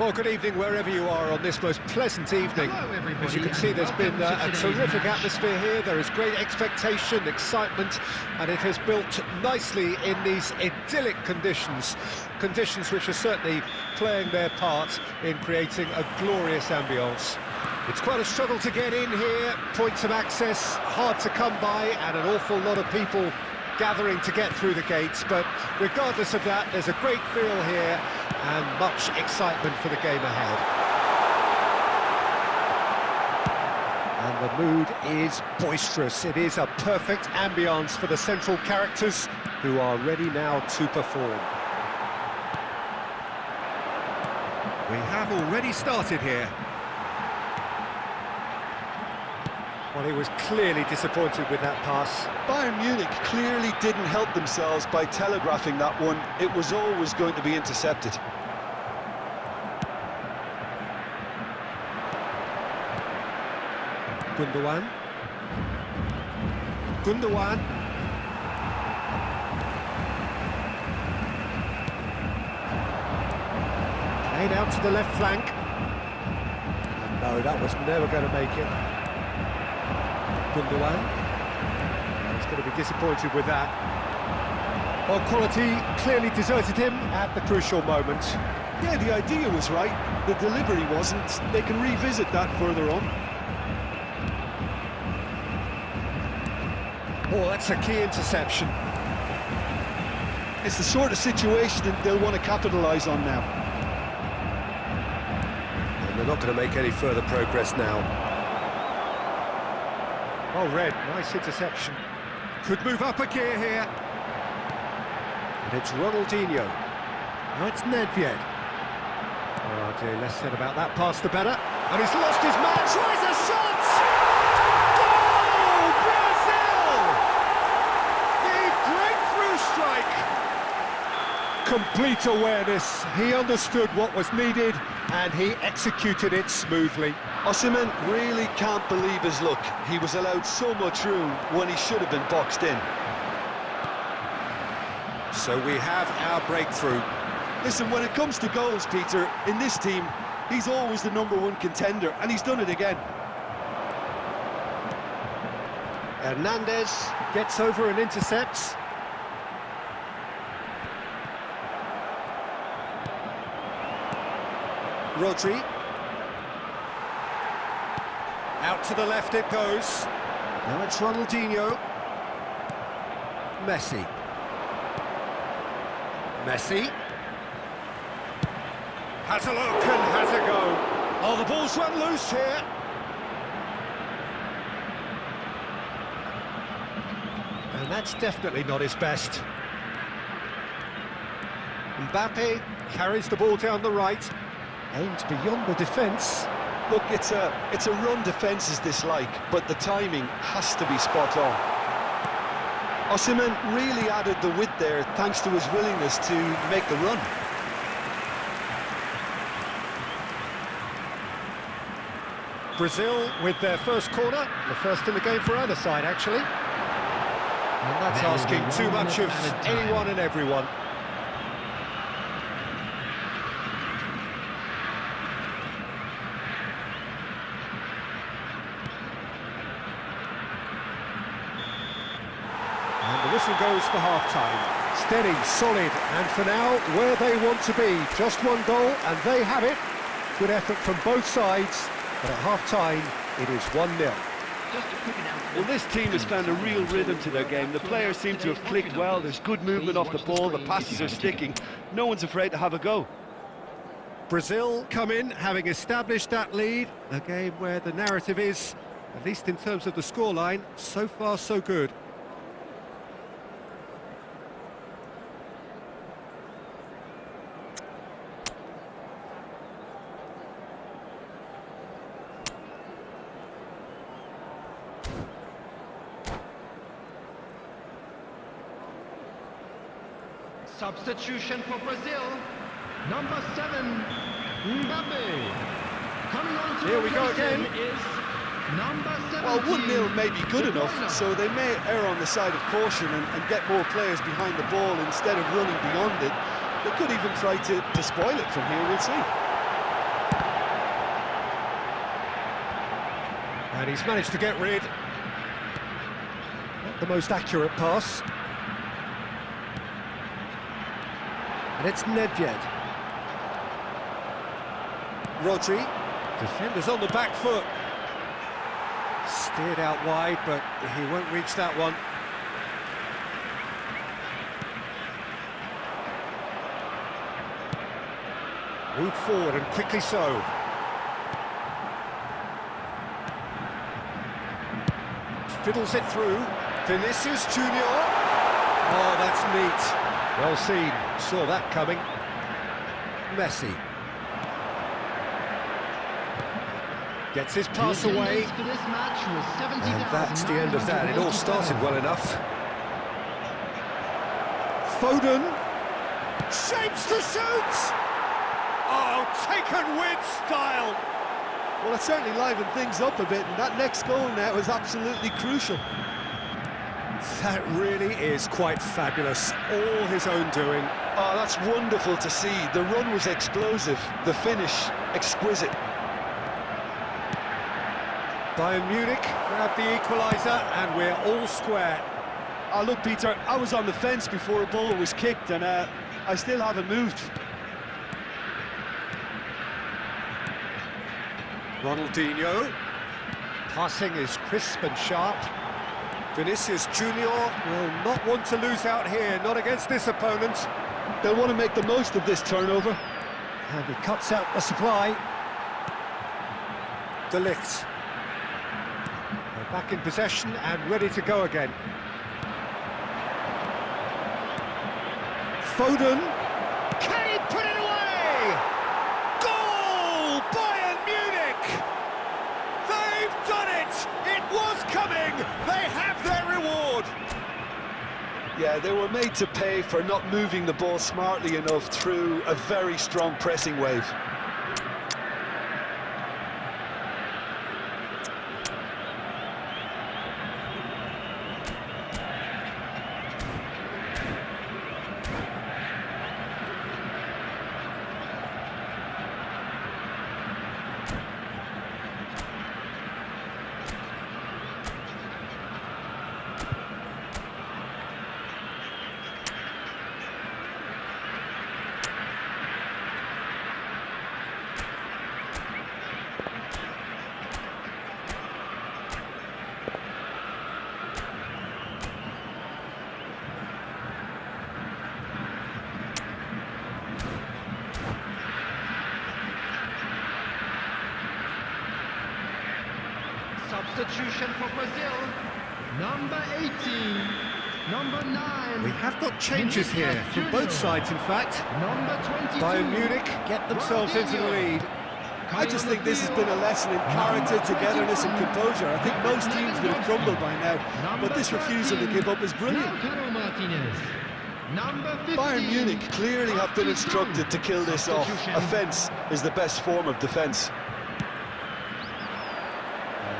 Well, good evening wherever you are on this most pleasant evening. As you can see, there's been a terrific atmosphere here. There is great expectation, excitement, and it has built nicely in these idyllic conditions. Conditions which are certainly playing their part in creating a glorious ambience. It's quite a struggle to get in here, points of access hard to come by, and an awful lot of people gathering to get through the gates, but regardless of that, there's a great feel here and much excitement for the game ahead. And the mood is boisterous. It is a perfect ambience for the central characters who are ready now to perform. We have already started here. Well, he was clearly disappointed with that pass. Bayern Munich clearly didn't help themselves by telegraphing that one. It was always going to be intercepted. Gundogan. Gundogan. Played out to the left flank. And no, that was never going to make it. Gundogan. He's going to be disappointed with that. Well, quality clearly deserted him at the crucial moment. Yeah, the idea was right. The delivery wasn't. They can revisit that further on. Oh, that's a key interception. It's the sort of situation that they'll want to capitalise on now. And they're not going to make any further progress now. Oh, Red, nice interception. Could move up a gear here. And it's Ronaldinho. Now it's Nedved. Oh dear, less said about that pass the better. And he's lost his man, tries a shot! Goal! Brazil! The breakthrough strike! Complete awareness. He understood what was needed and he executed it smoothly. Osimhen really can't believe his luck. He was allowed so much room when he should have been boxed in. So we have our breakthrough. Listen, when it comes to goals, Peter, in this team, he's always the #1 contender, and he's done it again. Hernandez gets over and intercepts. Rodri. Out to the left it goes. Now it's Ronaldinho. Messi. Messi. Has a look and has a go. Oh, the ball's run loose here. And that's definitely not his best. Mbappe carries the ball down the right. Aimed beyond the defence. Look, it's a run defence's dislike, but the timing has to be spot on. Osimhen really added the width there thanks to his willingness to make the run. Brazil with their first corner, the first in the game for either side actually. And that's asking too much of anyone and everyone. The whistle goes for half-time. Steady, solid, and for now, where they want to be. Just one goal, and they have it. Good effort from both sides, but at half-time, it is 1-0. Well, this team has found a real rhythm to their game. The players seem to have clicked well. There's good movement off the ball. The passes are sticking. No one's afraid to have a go. Brazil come in, having established that lead. A game where the narrative is, at least in terms of the scoreline, so far so good. Substitution for Brazil, number 7, Mbappe. Coming on to Here we go again. Is number 17. Well, 1-0 may be good enough, so they may err on the side of caution and get more players behind the ball instead of running beyond it. They could even try to spoil it from here, we'll see. And he's managed to get rid. Not the most accurate pass. And it's Nedved. Rodri. Defenders on the back foot. Steered out wide, but he won't reach that one. Moved forward and quickly so. Fiddles it through. Vinicius Junior. Oh, that's neat. Well seen. Saw that coming. Messi. Gets his pass away. For this match was And that's the end of that. It all started well enough. Foden. Shapes to shoot! Oh, taken with style! Well, it certainly livened things up a bit, and that next goal now is absolutely crucial. That really is quite fabulous. All his own doing. Oh, that's wonderful to see. The run was explosive, the finish exquisite. Bayern Munich grab the equaliser, and we're all square. Oh, look, Peter, I was on the fence before a ball was kicked, and I still haven't moved. Ronaldinho. Passing is crisp and sharp. Vinicius Junior will not want to lose out here, not against this opponent. They'll want to make the most of this turnover. And he cuts out the supply. De Ligt. They're back in possession and ready to go again. Foden. Can he put it away? Goal! Bayern Munich! They've done it! It was coming! They have their reward! Yeah, they were made to pay for not moving the ball smartly enough through a very strong pressing wave. Substitution for Brazil. Number 18. Number 9. We have got changes here from both sides, in fact. Number 22. Bayern Munich get themselves into the lead. I just think this has been a lesson in character, togetherness and composure. I think most teams would have crumbled by now, but this refusal to give up is brilliant. Lautaro Martinez. Number 15. Bayern Munich clearly have been instructed to kill this off. Offence is the best form of defence.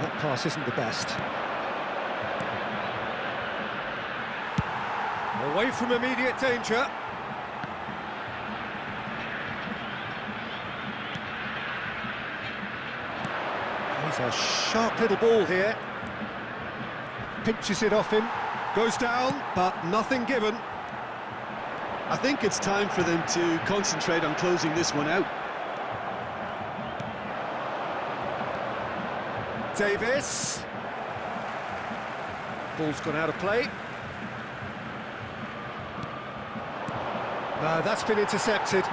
That pass isn't the best. Away from immediate danger. He's a sharp little ball here. Pinches it off him. Goes down, but nothing given. I think it's time for them to concentrate on closing this one out. Davis. Ball's gone out of play. That's been intercepted.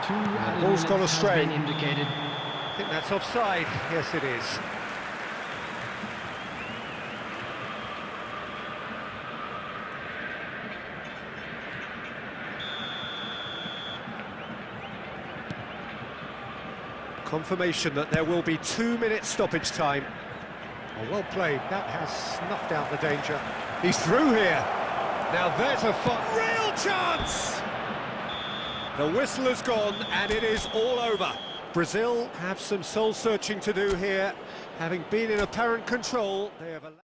Ball's gone astray. Indicated. I think that's offside. Yes, it is. Confirmation that there will be 2 minutes stoppage time. Oh, well played. That has snuffed out the danger. He's through here. Now there's a real chance! The whistle has gone and it is all over. Brazil have some soul-searching to do here. Having been in apparent control, they have allowed...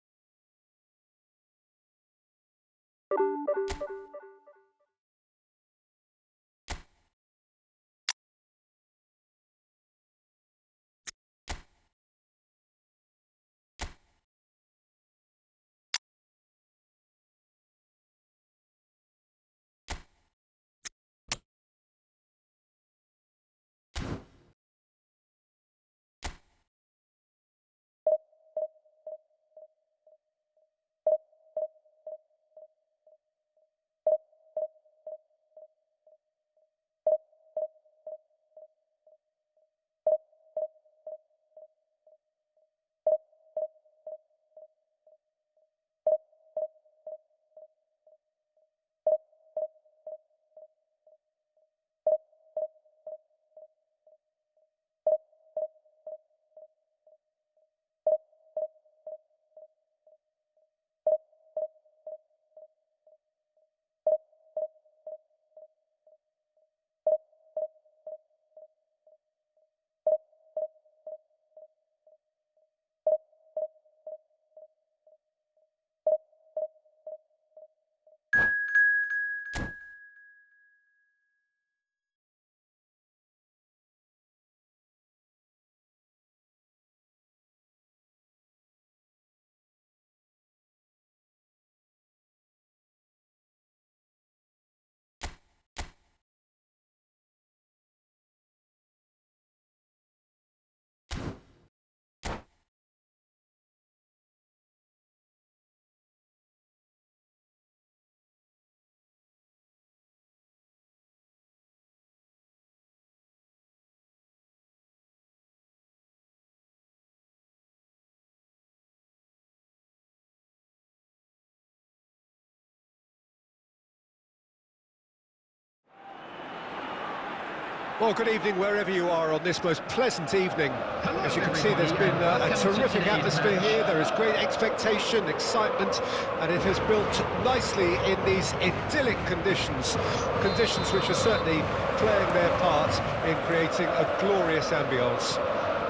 Well, good evening wherever you are on this most pleasant evening. As you can see, there's been a terrific atmosphere here. There is great expectation, excitement, and it has built nicely in these idyllic conditions. Conditions which are certainly playing their part in creating a glorious ambience.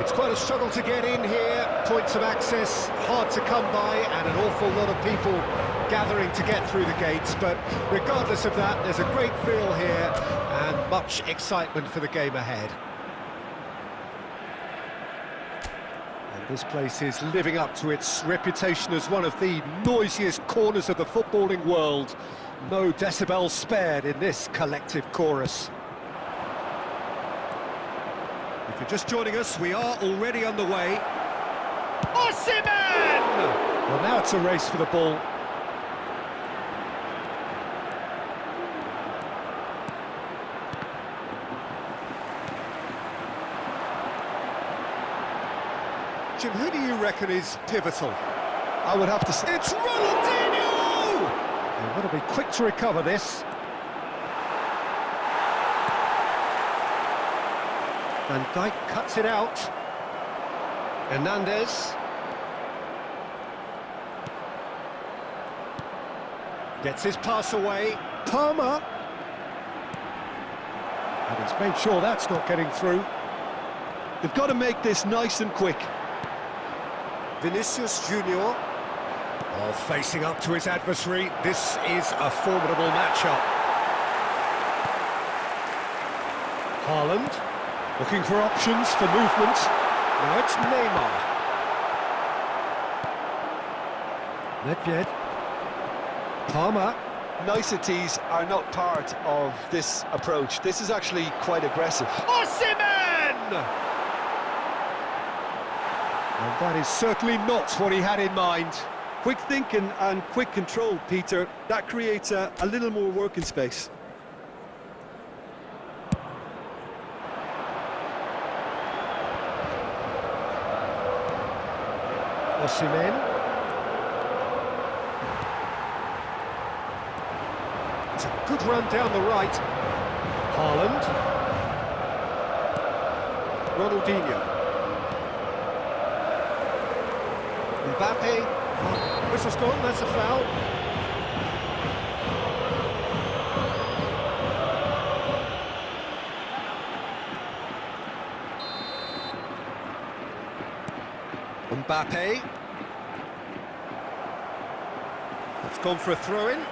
It's quite a struggle to get in here, points of access hard to come by, and an awful lot of people gathering to get through the gates, but regardless of that, there's a great feel here and much excitement for the game ahead. And this place is living up to its reputation as one of the noisiest corners of the footballing world. No decibels spared in this collective chorus. If you're just joining us, we are already underway. Osimhen! Well, now it's a race for the ball. Jim, who do you reckon is pivotal? I would have to say... It's Ronaldinho! They've got to be quick to recover this. Van Dijk cuts it out. Hernandez. Gets his pass away. Palmer. And he's made sure that's not getting through. They've got to make this nice and quick. Vinicius Junior. Oh, facing up to his adversary. This is a formidable matchup. Haaland. Looking for options for movement. Now it's Neymar. Nedved. Palmer. Niceties are not part of this approach. This is actually quite aggressive. Osimhen! And that is certainly not what he had in mind. Quick thinking and quick control, Peter. That creates a little more working space. Osimhen. It's a good run down the right. Haaland. Ronaldinho. Mbappe. Oh, whistle's gone, that's a foul. Mbappe. It's gone for a throw-in.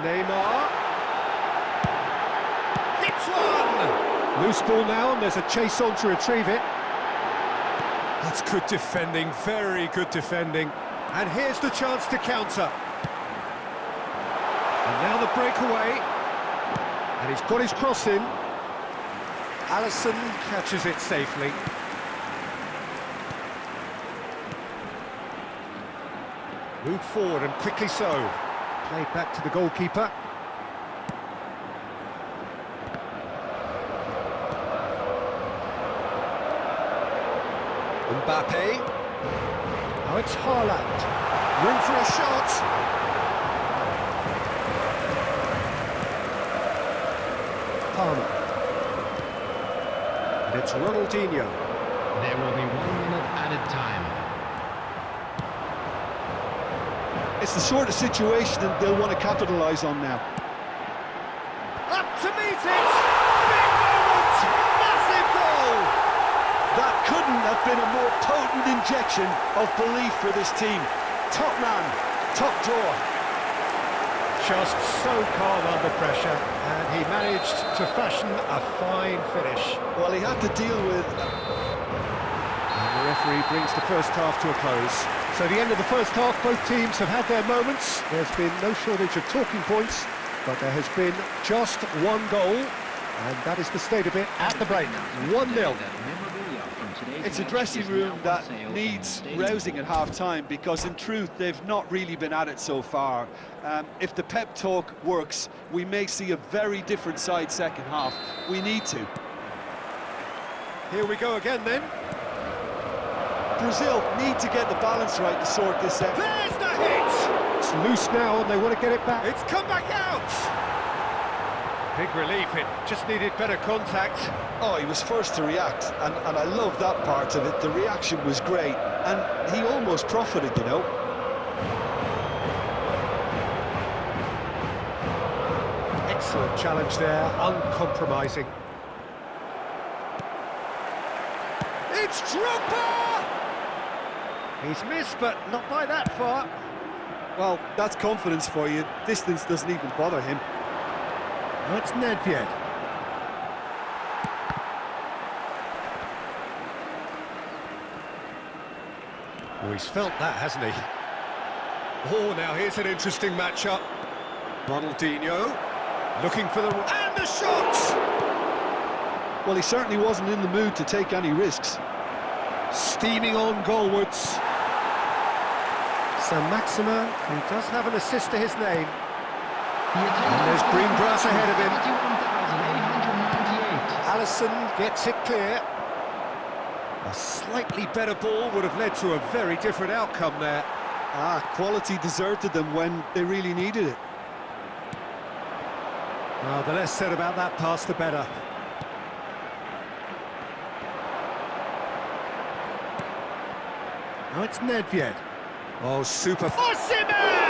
Neymar. Hits one! Loose ball now, and there's a chase on to retrieve it. That's good defending, very good defending. And here's the chance to counter. And now the breakaway. And he's got his cross in. Alisson catches it safely. Moved forward and quickly so. Played back to the goalkeeper. Mbappe. Now it's Haaland. Room for a shot. Palmer. And it's Ronaldinho. There will be 1 minute added time. It's the sort of situation that they'll want to capitalise on now. Up to meet it! Big moment! Massive goal! That couldn't have been a more potent injection of belief for this team. Top man, top drawer. Just so calm under pressure, and he managed to fashion a fine finish. Well, he had to deal with... And the referee brings the first half to a close. So the end of the first half, both teams have had their moments. There's been no shortage of talking points, but there has been just one goal, and that is the state of it at the break. 1-0. It's a dressing room that needs rousing at half-time, because in truth they've not really been at it so far. If the pep talk works, we may see a very different side second half. We need to. Here we go again then. Brazil need to get the balance right to sort this out. There's the hit! It's loose now and they want to get it back. It's come back out! Big relief, it just needed better contact. Oh, he was first to react, and I love that part of it. The reaction was great, and he almost profited, you know. Excellent challenge there, uncompromising. It's Drogba! He's missed, but not by that far. Well, that's confidence for you. Distance doesn't even bother him. Oh, it's Nedved. Oh, he's felt that, hasn't he? Oh, now here's an interesting matchup. Ronaldinho, looking for the... And the shot! Well, he certainly wasn't in the mood to take any risks. Steaming on goalwards. Saint-Maximin, who does have an assist to his name. And there's green grass ahead of him. 21,898. Alisson gets it clear. A slightly better ball would have led to a very different outcome there. Ah, quality deserted them when they really needed it. Well, the less said about that pass, the better. Now it's Nedved. Oh, super... Osimhen!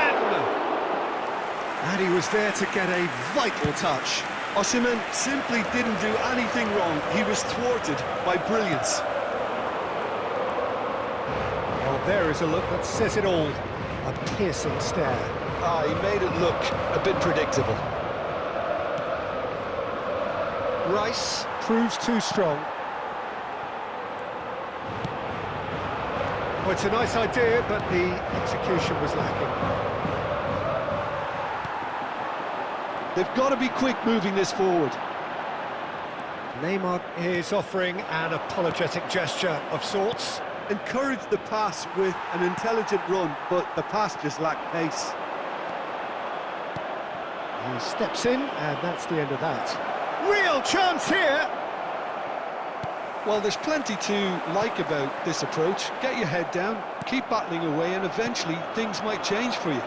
And he was there to get a vital touch. Osimhen simply didn't do anything wrong. He was thwarted by brilliance. Well, there is a look that says it all. A piercing stare. Ah, he made it look a bit predictable. Rice proves too strong. Well, it's a nice idea, but the execution was lacking. They've got to be quick moving this forward. Neymar is offering an apologetic gesture of sorts. Encourage the pass with an intelligent run, but the pass just lacked pace. He steps in, and that's the end of that. Real chance here! Well, there's plenty to like about this approach. Get your head down, keep battling away, and eventually things might change for you.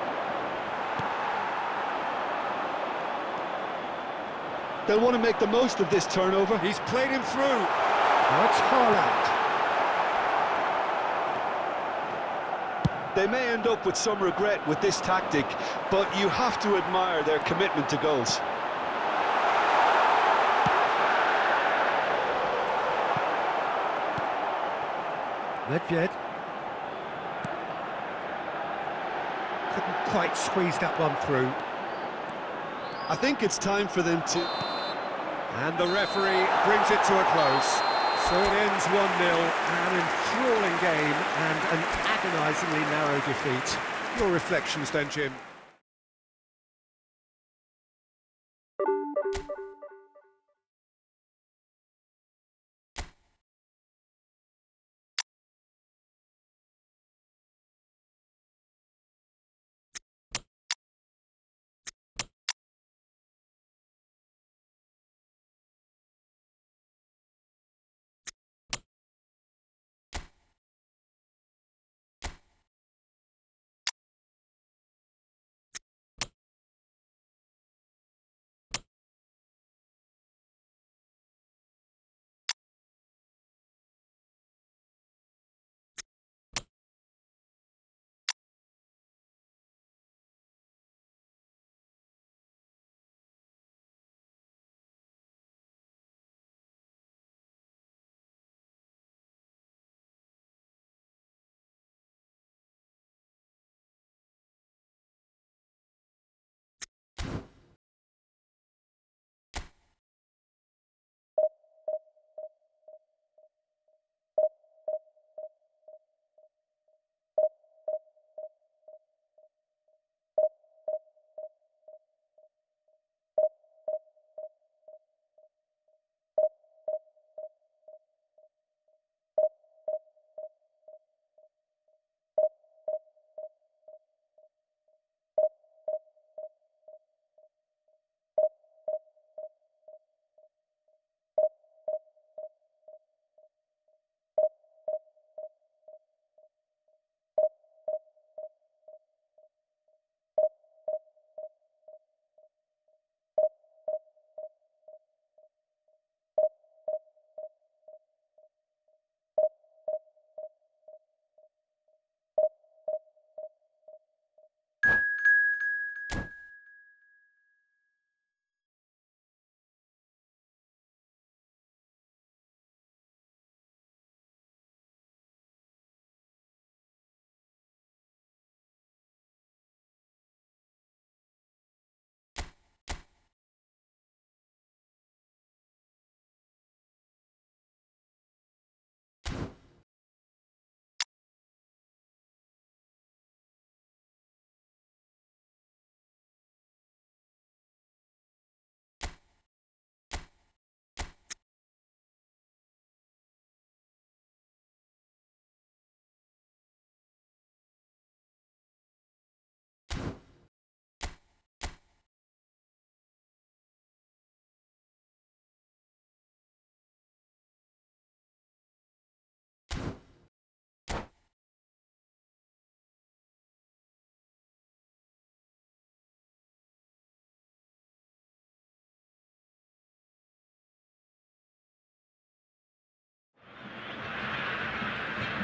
They'll want to make the most of this turnover. He's played him through. Now it's Haaland. They may end up with some regret with this tactic, but you have to admire their commitment to goals. Nedved. Couldn't quite squeeze that one through. I think it's time for them to... And the referee brings it to a close. So it ends 1-0, an enthralling game and an agonisingly narrow defeat. Your reflections then, Jim?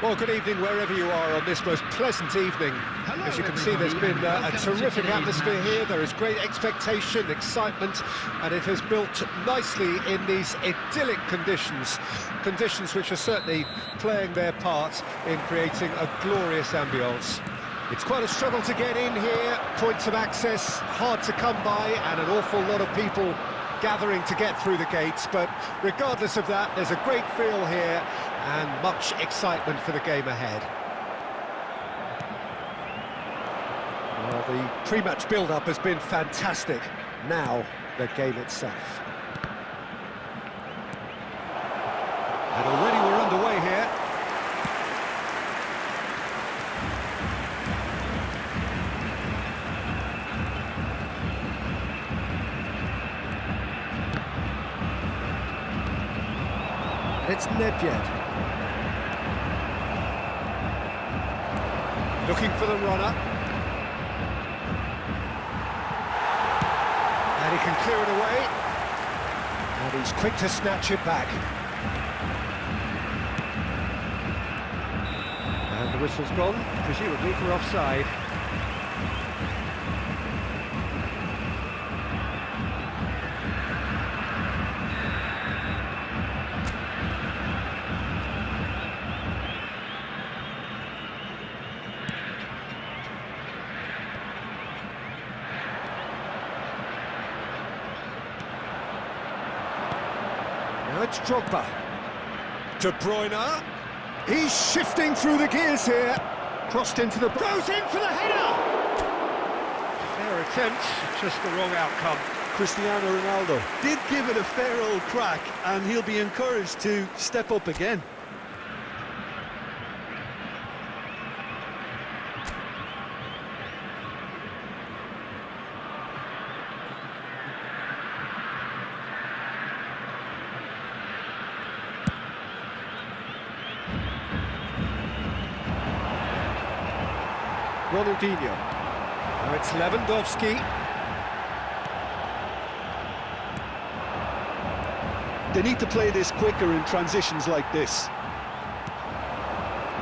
Well, good evening wherever you are on this most pleasant evening. As you can see, there's been a terrific atmosphere here. There is great expectation, excitement, and it has built nicely in these idyllic conditions. Conditions which are certainly playing their part in creating a glorious ambience. It's quite a struggle to get in here, points of access hard to come by, and an awful lot of people gathering to get through the gates, but regardless of that, there's a great feel here and much excitement for the game ahead. Well, the pre-match build-up has been fantastic. Now, the game itself. And already we're underway here. It's Nedved. Looking for the runner. And he can clear it away. And he's quick to snatch it back. And the whistle's gone, presumably for offside. Now it's Drogba. De Bruyne. He's shifting through the gears here. Crossed into the... Goes in for the header! Fair attempt, just the wrong outcome. Cristiano Ronaldo did give it a fair old crack, and he'll be encouraged to step up again. Ronaldinho. Now it's Lewandowski. They need to play this quicker in transitions like this.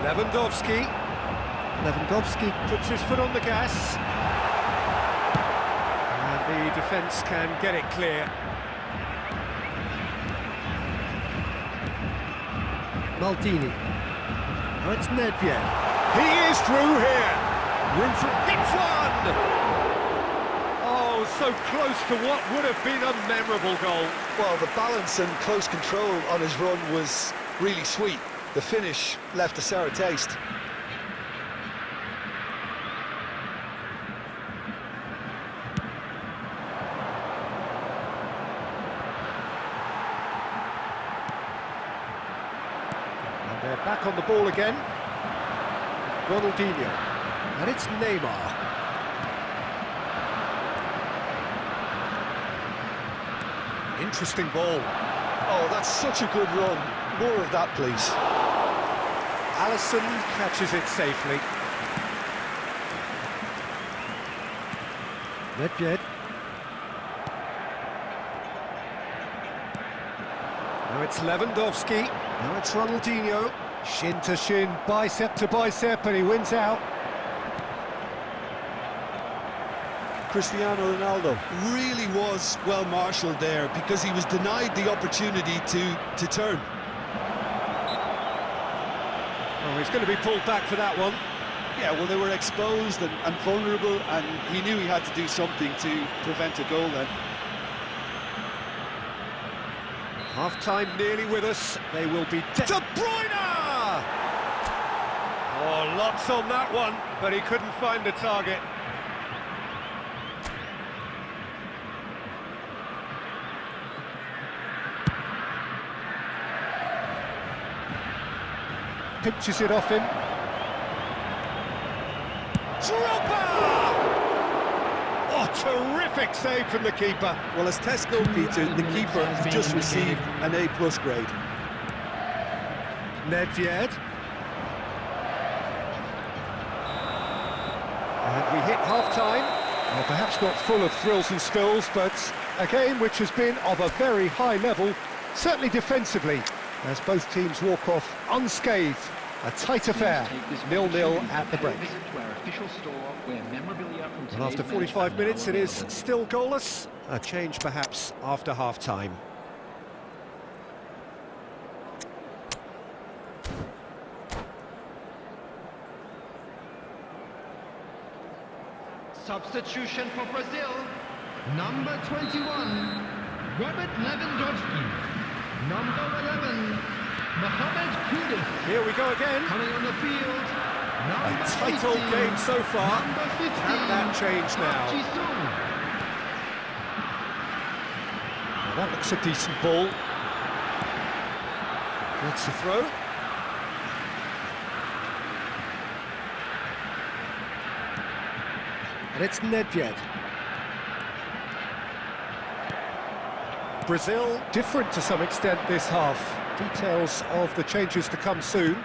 Lewandowski. Lewandowski puts his foot on the gas. And the defence can get it clear. Maldini. Now it's Nedved. He is through here. Room for... It's one! Oh, so close to what would have been a memorable goal. Well, the balance and close control on his run was really sweet. The finish left a sour taste. And they're back on the ball again. Ronaldinho. And it's Neymar. Interesting ball. Oh, that's such a good run. More of that, please. Alisson catches it safely. Nedved. Now it's Lewandowski. Now it's Ronaldinho. Shin to shin, bicep to bicep, and he wins out. Cristiano Ronaldo really was well marshalled there because he was denied the opportunity to turn. Oh, he's going to be pulled back for that one. Yeah, well, they were exposed and vulnerable, and he knew he had to do something to prevent a goal then. Half-time nearly with us. They will be... De Bruyne! Oh, lots on that one, but he couldn't find the target. Pinches it off him. Drogba! Oh, terrific save from the keeper. Well, as tests go, Peter, the keeper has just received an A+ grade. Nedved. And we hit half-time. Well, perhaps not full of thrills and spills, but a game which has been of a very high level, certainly defensively, as both teams walk off unscathed A tight affair, 0-0 at the break. And after 45 minutes, it is still goalless. A change perhaps after half-time. Substitution for Brazil, number 21, Robert Lewandowski. Number 11, Mohamed Kudus. Here we go again. Coming on the field, A tight old game so far. number 15, Can that change now? Jisoo. Well, that looks a decent ball. That's the throw. And it's Nedved. Brazil different to some extent this half. Details of the changes to come soon.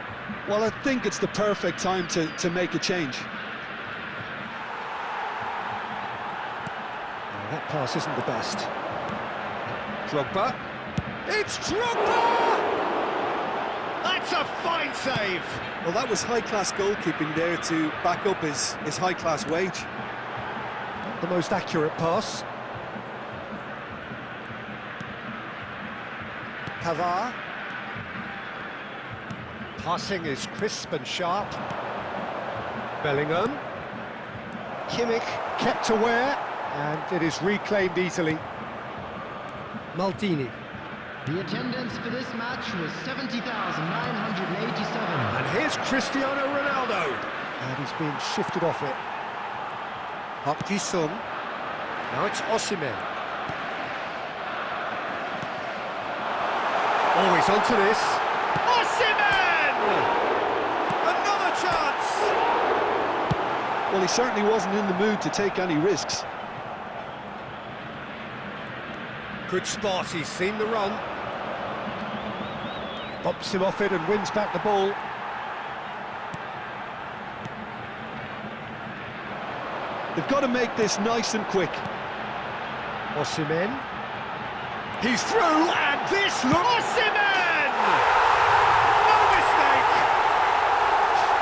Well, I think it's the perfect time to make a change. Oh, that pass isn't the best. Drogba. It's Drogba! That's a fine save! Well, that was high-class goalkeeping there to back up his high-class wage. Not the most accurate pass. Pavard. Passing is crisp and sharp. Bellingham. Kimmich kept aware, and it is reclaimed easily. Maldini. The attendance for this match was 70,987. And here's Cristiano Ronaldo. And he's been shifted off it. Park Ji-sung. Now it's Osimhen. Always onto this. Osimhen! Another chance! Well, he certainly wasn't in the mood to take any risks. Good spot, he's seen the run. Bops him off it and wins back the ball. They've got to make this nice and quick. Osimhen. He's through, and this looks... Osimhen! No mistake!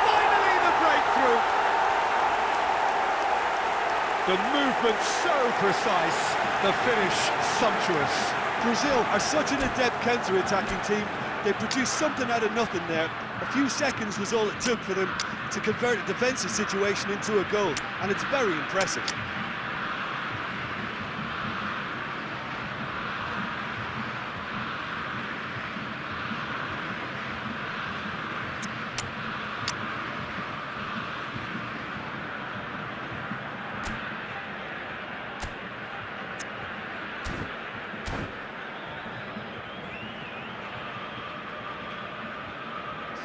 Finally the breakthrough! The movement so precise, the finish sumptuous. Brazil are such an adept counter-attacking team. They produced something out of nothing there. A few seconds was all it took for them to convert a defensive situation into a goal, and it's very impressive.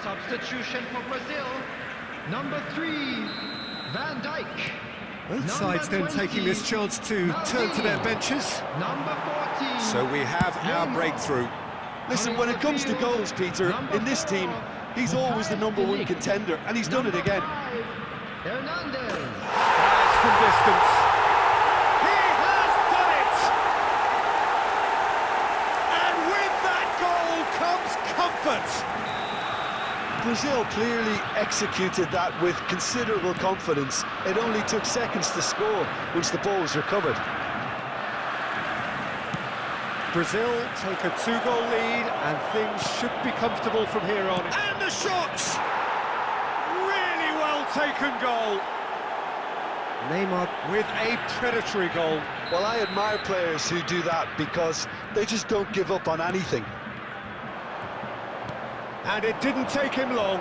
Substitution for Brazil, number 3, Van Dijk. Both sides then taking this chance to turn to their benches. Number 14. So we have our breakthrough. Listen, when it comes to goals, Peter, in this team, he's always the #1 contender, and he's done it again. Hernandez. Fires from distance. He has done it! And with that goal comes comfort. Brazil clearly executed that with considerable confidence. It only took seconds to score once the ball was recovered. Brazil take a 2-goal lead, and things should be comfortable from here on. And the shot! Really well taken goal. Neymar with a predatory goal. Well, I admire players who do that because they just don't give up on anything. And it didn't take him long.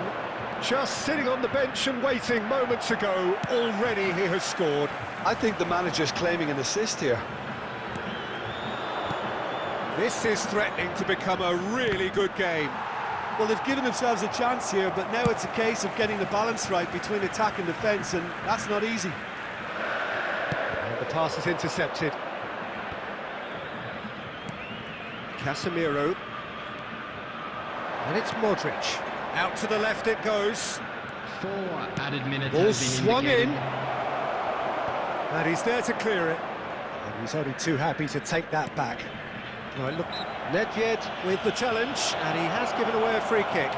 Just sitting on the bench and waiting moments ago, already he has scored. I think the manager's claiming an assist here. This is threatening to become a really good game. Well, they've given themselves a chance here, but now it's a case of getting the balance right between attack and defence, and that's not easy. And the pass is intercepted. Casemiro. And it's Modric. Out to the left it goes. 4 added minutes Ball have been swung in. indicated. And he's there to clear it. And he's only too happy to take that back. Right, look, Nedved with the challenge, and he has given away a free kick.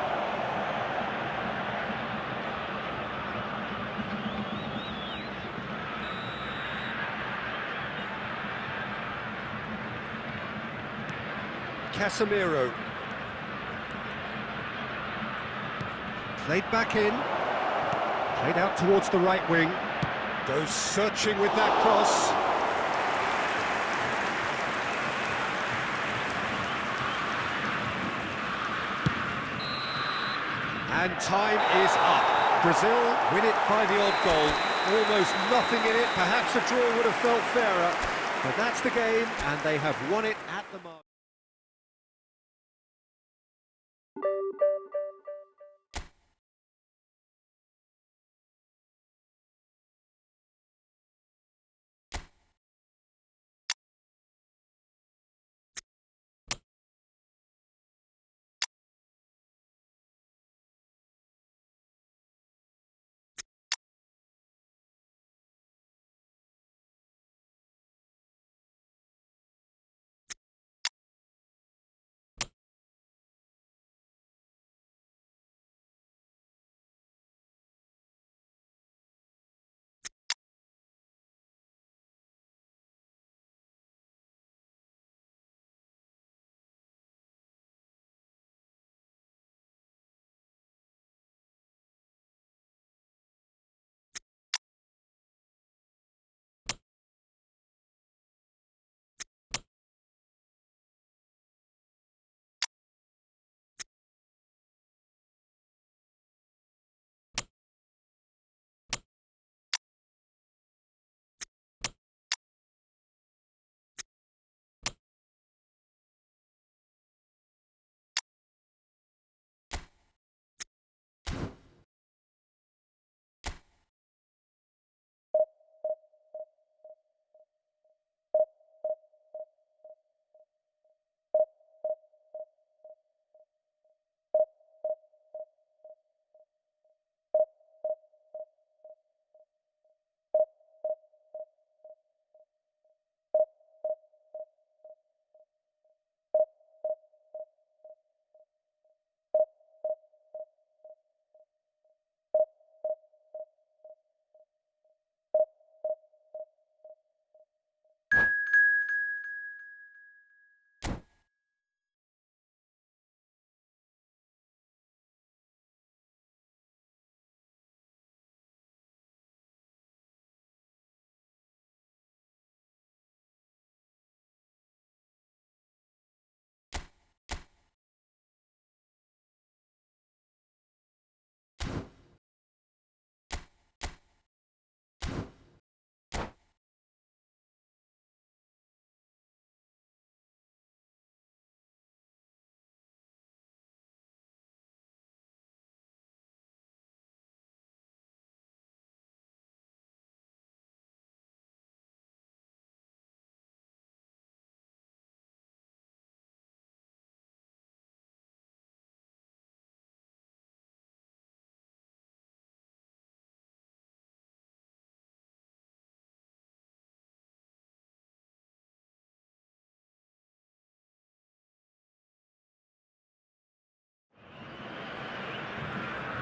Casemiro. Played back in. Played out towards the right wing. Goes searching with that cross. And time is up. Brazil win it by the odd goal. Almost nothing in it. Perhaps a draw would have felt fairer. But that's the game, and they have won it at the mark.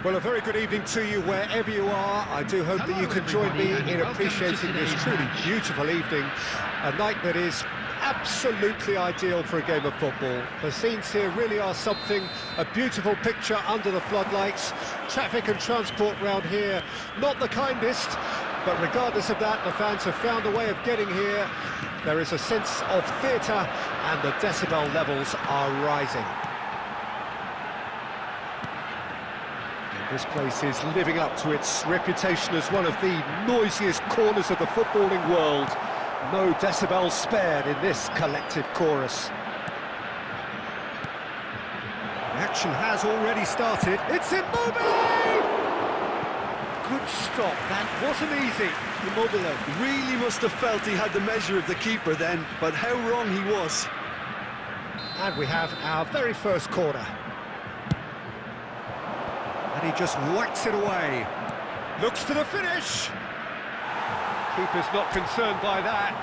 Well, a very good evening to you wherever you are. I do hope that you can join me in appreciating this truly beautiful evening. A night that is absolutely ideal for a game of football. The scenes here really are something, a beautiful picture under the floodlights. Traffic and transport round here, not the kindest, but regardless of that, the fans have found a way of getting here. There is a sense of theatre and the decibel levels are rising. This place is living up to its reputation as one of the noisiest corners of the footballing world. No decibels spared in this collective chorus. The action has already started. It's Immobile! Good stop, that wasn't easy. Immobile Really must have felt he had the measure of the keeper then, but how wrong he was. And we have our very first corner. And he just whacks it away. Looks to the finish. Keeper's not concerned by that.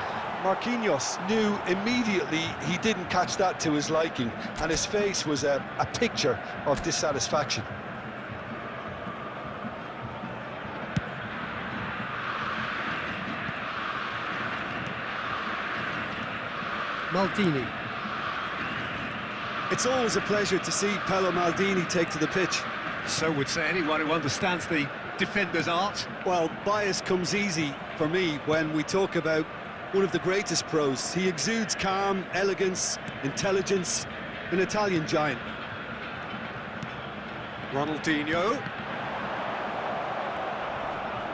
Marquinhos knew immediately he didn't catch that to his liking, and his face was a picture of dissatisfaction. Maldini. It's always a pleasure to see Paolo Maldini take to the pitch. So would say anyone who understands the defender's art. Well, bias comes easy for me when we talk about one of the greatest pros. He exudes calm, elegance, intelligence, an Italian giant. Ronaldinho.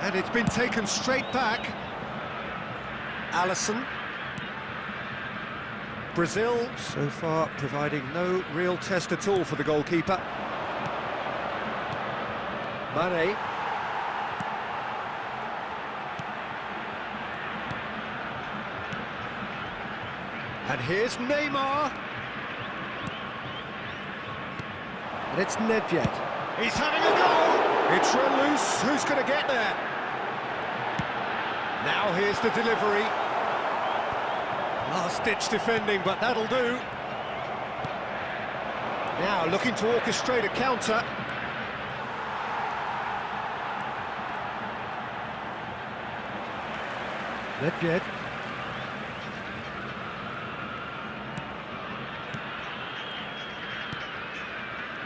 And it's been taken straight back. Alisson. Brazil, so far, providing no real test at all for the goalkeeper. Mane. And here's Neymar. And it's Nedved. He's having a go! It's run loose. Who's going to get there? Now here's the delivery. Last-ditch defending, but that'll do. Now looking to orchestrate a counter. Nedved.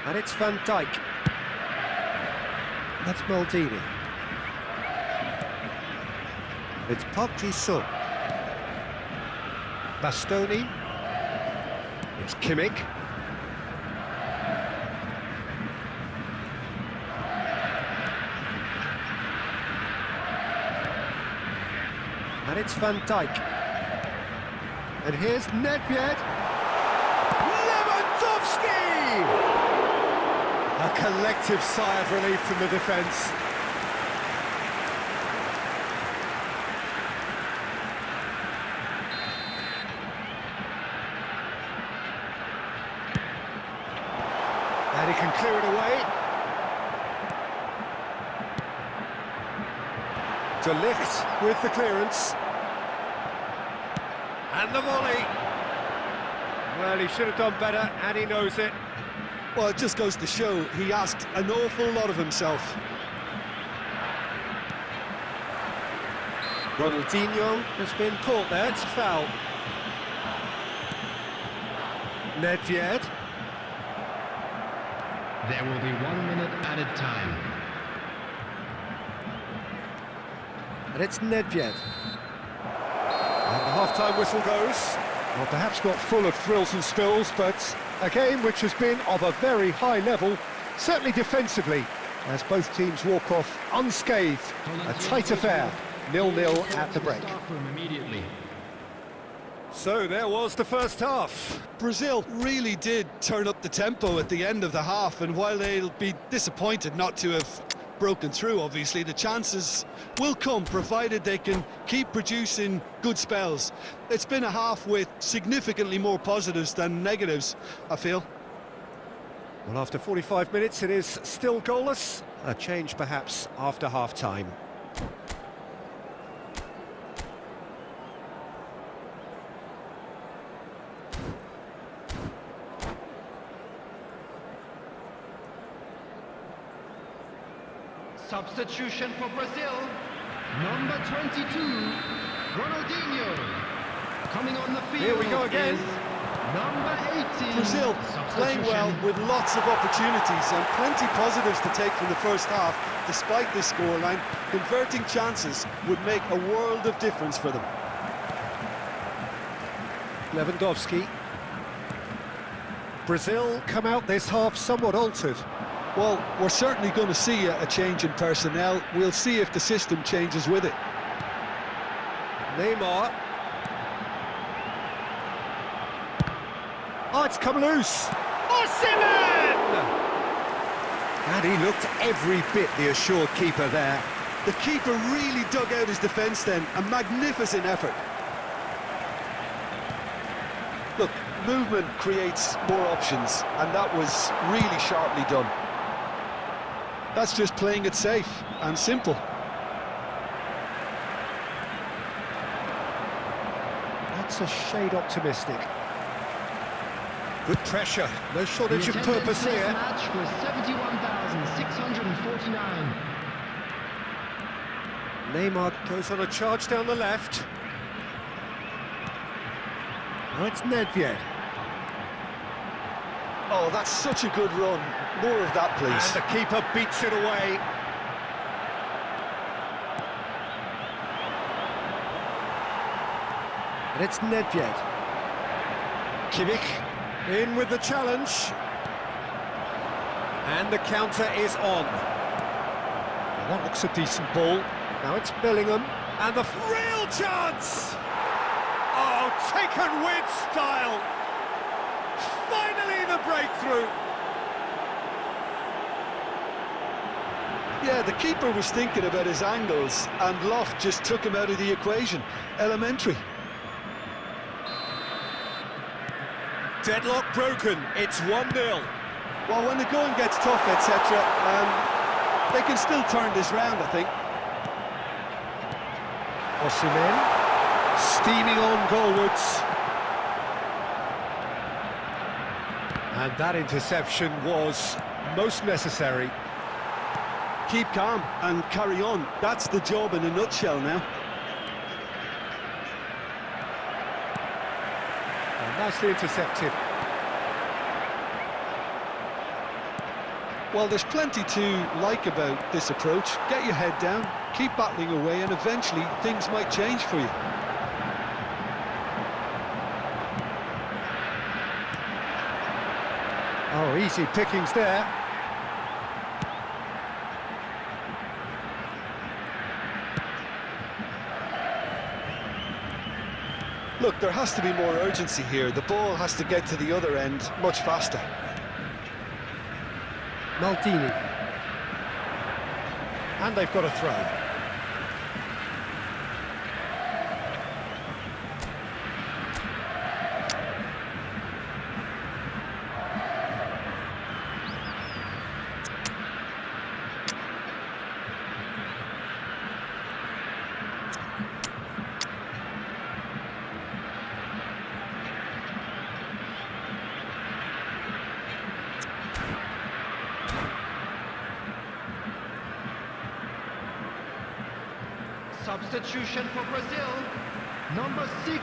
And it's Van Dijk. That's Maldini. It's Park Ji-sung. Bastoni. It's Kimmich. And it's Van Dijk. And here's Nedved. Lewandowski! A collective sigh of relief from the defence. And he can clear it away. De Ligt with the clearance. And the volley. Well, he should have done better, and he knows it. Well, it just goes to show he asked an awful lot of himself. Ronaldinho has been caught there, it's a foul. Nedved. There will be 1 minute added time. And it's Nedved. And the half-time whistle goes. Well, perhaps not full of thrills and spills, but a game which has been of a very high level, certainly defensively, as both teams walk off unscathed. A tight affair, 0-0 at the break. So there was the first half. Brazil really did turn up the tempo at the end of the half, and while they'll be disappointed not to have broken through, obviously, the chances will come, provided they can keep producing good spells. It's been a half with significantly more positives than negatives, I feel. Well, after 45 minutes, it is still goalless. A change, perhaps, after half-time. Substitution for Brazil. Number 22, Ronaldinho. Coming on the field. Here we go again. is number 18. Brazil playing well with lots of opportunities and plenty positives to take from the first half. Despite this scoreline, converting chances would make a world of difference for them. Lewandowski. Brazil come out this half somewhat altered. Well, we're certainly going to see a change in personnel. We'll see if the system changes with it. Neymar. Oh, it's come loose. Osimhen! And he looked every bit the assured keeper there. The keeper really dug out his defence then. A magnificent effort. Look, movement creates more options, and that was really sharply done. That's just playing it safe and simple. That's a shade optimistic. Good pressure, no shortage of purpose here. The match was 71,649. Neymar goes on a charge down the left. Now it's Nedved. Oh, that's such a good run. More of that, please. And the keeper beats it away. And it's Nedved. Kimmich in with the challenge. And the counter is on. That looks a decent ball. Now it's Bellingham. And the real chance! Oh, taken with style. Finally the breakthrough. Yeah, the keeper was thinking about his angles, and Loft just took him out of the equation. Elementary. Deadlock broken. It's 1-0. Well, when the going gets tough, etc., they can still turn this round, I think. Osimhen steaming on goalwards. And that interception was most necessary. Keep calm and carry on. That's the job in a nutshell now. And nicely intercepted. Well, there's plenty to like about this approach. Get your head down, keep battling away, and eventually things might change for you. Oh, easy pickings there. Look, there has to be more urgency here. The ball has to get to the other end much faster. Maldini. And they've got a throw. Substitution for Brazil. Number 6,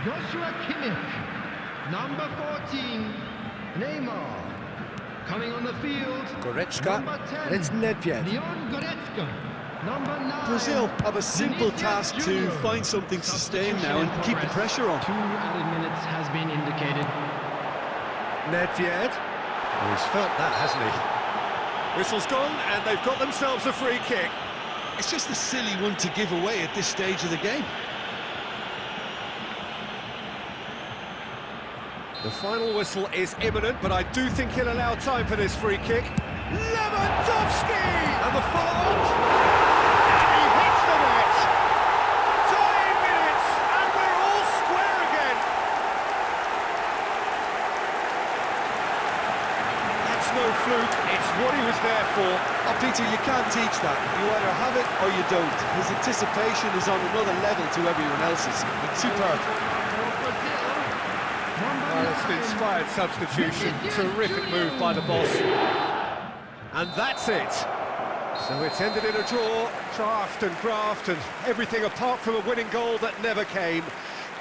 Joshua Kimmich. Number 14, Neymar. Coming on the field, Goretzka. number 10, And it's Nedved. Leon Goretzka. Number 9, Brazil have a simple Vinicius task to Junior. find something sustained now and keep the pressure on. 2 added minutes has been indicated. Nedved. He's felt that, hasn't he? Whistle's gone, and they've got themselves a free kick. It's just a silly one to give away at this stage of the game. The final whistle is imminent, but I do think he'll allow time for this free kick. Lewandowski! And the follow-up. And he hits the net. Dying minutes, and we're all square again. That's no fluke, it's what he was there for. Oh, Peter, you can't teach that. You either have it or you don't. His anticipation is on another level to everyone else's. Superb. Well, it's an inspired substitution. Terrific move by the boss. And that's it. So it's ended in a draw, draft and graft and everything apart from a winning goal that never came.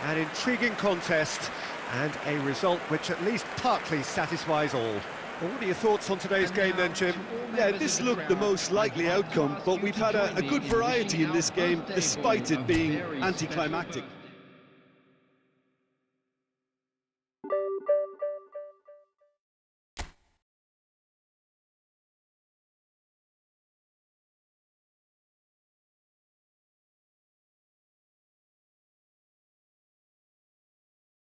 An intriguing contest and a result which at least partly satisfies all. Well, what are your thoughts on today's game then, Jim? Yeah, this looked the most likely outcome, but we've had a good variety in this game, despite it being anticlimactic.